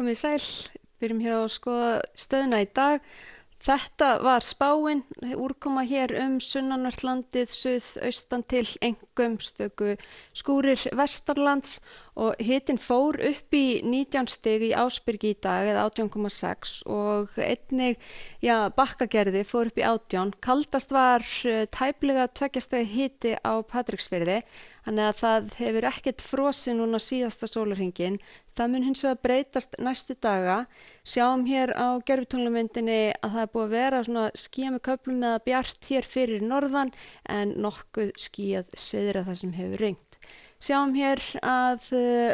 komið sæl, byrjum hér á að skoða stöðuna í dag. Þetta var spáin, úrkoma hér sunnanvert landið, suðaustan til einkum stöku skúrir vestanlands og hitinn fór upp í 19 stig í Ásbyrgi í dag eða 18,6 og einnig Bakkagerði fór upp í 18. Kaldast var tæplega 2 stiga hiti á Patreksfirði, þannig að það hefur ekkert frosið núna síðasta sólarhringinn. Það mun hins vegar breytast næstu daga. Sjáum hér á gervitunglamyndinni að það er búið að vera svona skýjað með köflum eða bjart hér fyrir norðan en nokkuð skýjað syðra þar sem hefur rignt. Sjáum hér að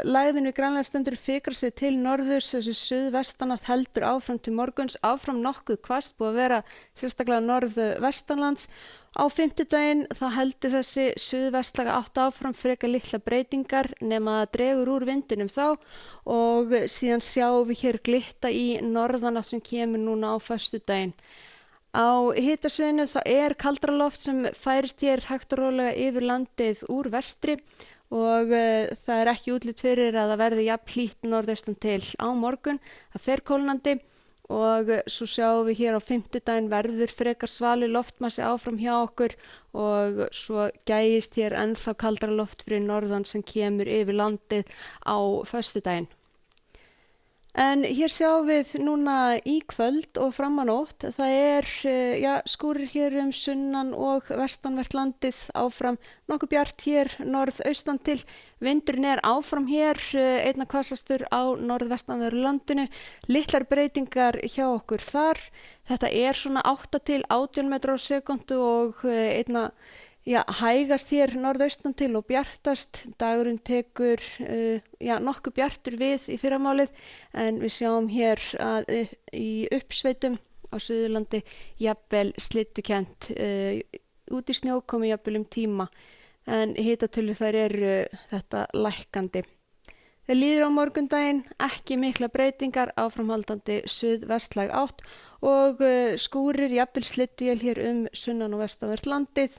lægðin við Grænland stendur fikrar sig til norðurs, þessu suðvestanátt heldur áfram til morguns, áfram nokkuð hvasst, búið að vera sérstaklega norðvestanlands. Á fimmtudaginn þá heldur þessi suðvestlæga átt áfram frekar litla breytingar nema að dregur úr vindinum þá og síðan sjáum við hér glitta í norðanátt sem kemur núna á föstudaginn. Á hitasviðinu það kaldara loft sem færist hér hægt og rólega yfir landið úr vestri og það ekki útlit fyrir að það verði jafn hlýtt norðaustan til á morgun. Það fer kólnandi og svo sjáum við hér á fimmtudaginn verður frekar svali loftmassi áfram hjá okkur og svo gægist hér ennþá kaldara loft fyrir norðan sem kemur yfir landið á föstudaginn. En hér sjáum við núna í kvöld og fram á nótt, það skúrir hér sunnan og vestanvert landið áfram, nokkuð bjart hér norðaustan til, vindurinn áfram hér, einna hvassastur á norðvestanverðu landinu, litlar breytingar hjá okkur þar, þetta svona 8 til 18 metrar á sekúndu og einna hægast hér norðaustan til og bjartast. Dagurinn tekur nokkuð bjartur við í fyrramálið en við sjáum hér að í uppsveitum á Suðurlandi jafnvel slyddukennt út í snjókomu jafnvel tíma en hitatölur þær þetta lækkandi. Það líður á morgundaginn, ekki mikla breytingar, áframhaldandi suðvestlæg átt og skúrir jafnvel slydduél hér sunnan og vestanvert landið.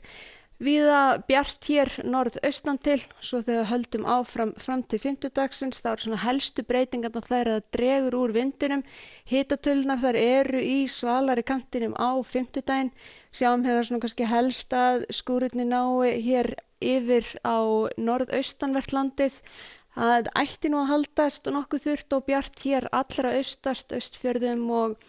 Víða bjart hér norðaustan til, svo þegar höldum áfram fram til fimmtudagsins, það svona helstu breytingarnar þær að það dregur úr vindinum. Hitatölurnar þær í svalari kantinum á fimmtudaginn. Sjáum hérna svona kannski helst að skúrirnir nái hér yfir á norðaustanvert landið. Það ætti nú að haldast og nokkuð þurrt og bjart hér allra austast, Austfjörðum og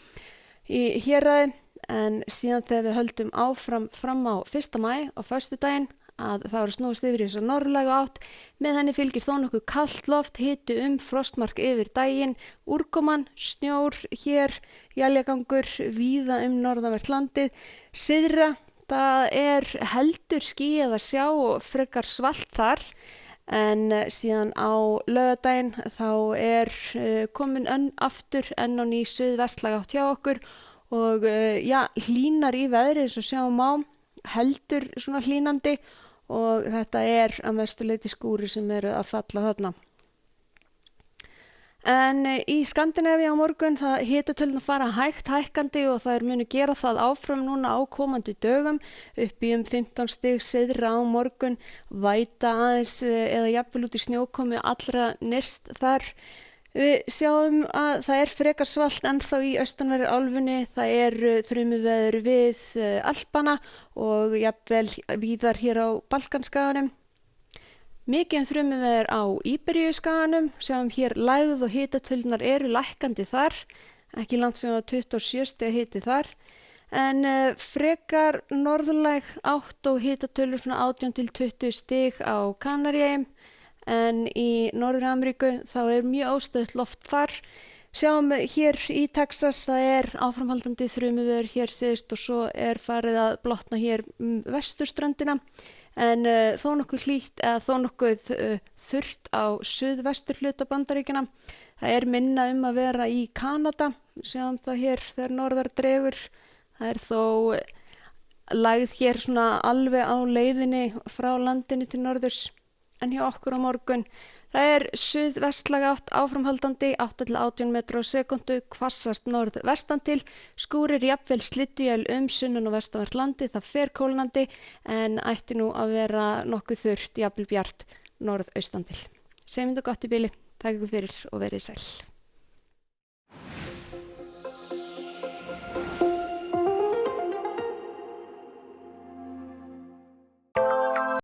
í héraði. En síðan þegar við höldum áfram fram á 1. maí á föstudaginn að það snúist yfir í þessa norðlæga átt. Með henni fylgir þó nokkuð kalt loft, hiti frostmark yfir daginn, úrkoman, snjór hér, éljagangur víða norðanvert landið. Syðra, það heldur skýjað að sjá og frekar svalt þar. En síðan á laugardaginn þá komin aftur enn á ný suðvestlæga átt hjá okkur og hlýnar í veðri eins og sjáum á, heldur svona hlýnandi og þetta að mestu leyti skúrir sem að falla þarna. En í Skandinavíu á morgun hitatölurnar fara hægt hækkandi og þær munu gera það áfram núna á komandi dögum upp í 15 stig syðra á morgun, væta aðeins eða jafnvel út í snjókomu allra nyrst þar. Við sjáum að það frekar svalt ennþá í austanverðri álfunni, það þrumuveður við Alpana og jafnvel víðar hér á Balkanskaganum. Mikið þrumuveður á Íberíuskaganum, sjáum hér lægð og hitatölurnar lækkandi þar, ekki langt sem 27 stiga hiti þar. En frekar norðlæg átt og hitatölur svona 18 til 20 stig á Kanaríeyjum. En í Norður-Ameríku þá mjög óstöðugt loft þar. Sjáum hér í Texas, það áframhaldandi þrumuveður hér syðst og svo farið að blotna hér vesturströndina. En þó nokkuð hlýtt eða þó nokkuð þurrt á suðvesturhluta Bandaríkjanna. Það minna að vera í Kanada. Sjáum það hér þegar norðar dregur. Það þó lægð hér svona alveg á leiðinni frá landinu til norðurs. En hjá okkur á morgun, það suðvestlæg átt áframhaldandi 8 til 18 metrar á sekúndu, hvassast norðvestan til, skúrir jafnvel slydduél sunnan og vestanvert landið, það fer kólnandi en ætti nú að vera nokkuð þurrt, jafnvel bjart norðaustan til. Segjum þetta gott í bili, takk ykkur fyrir og verið sæl.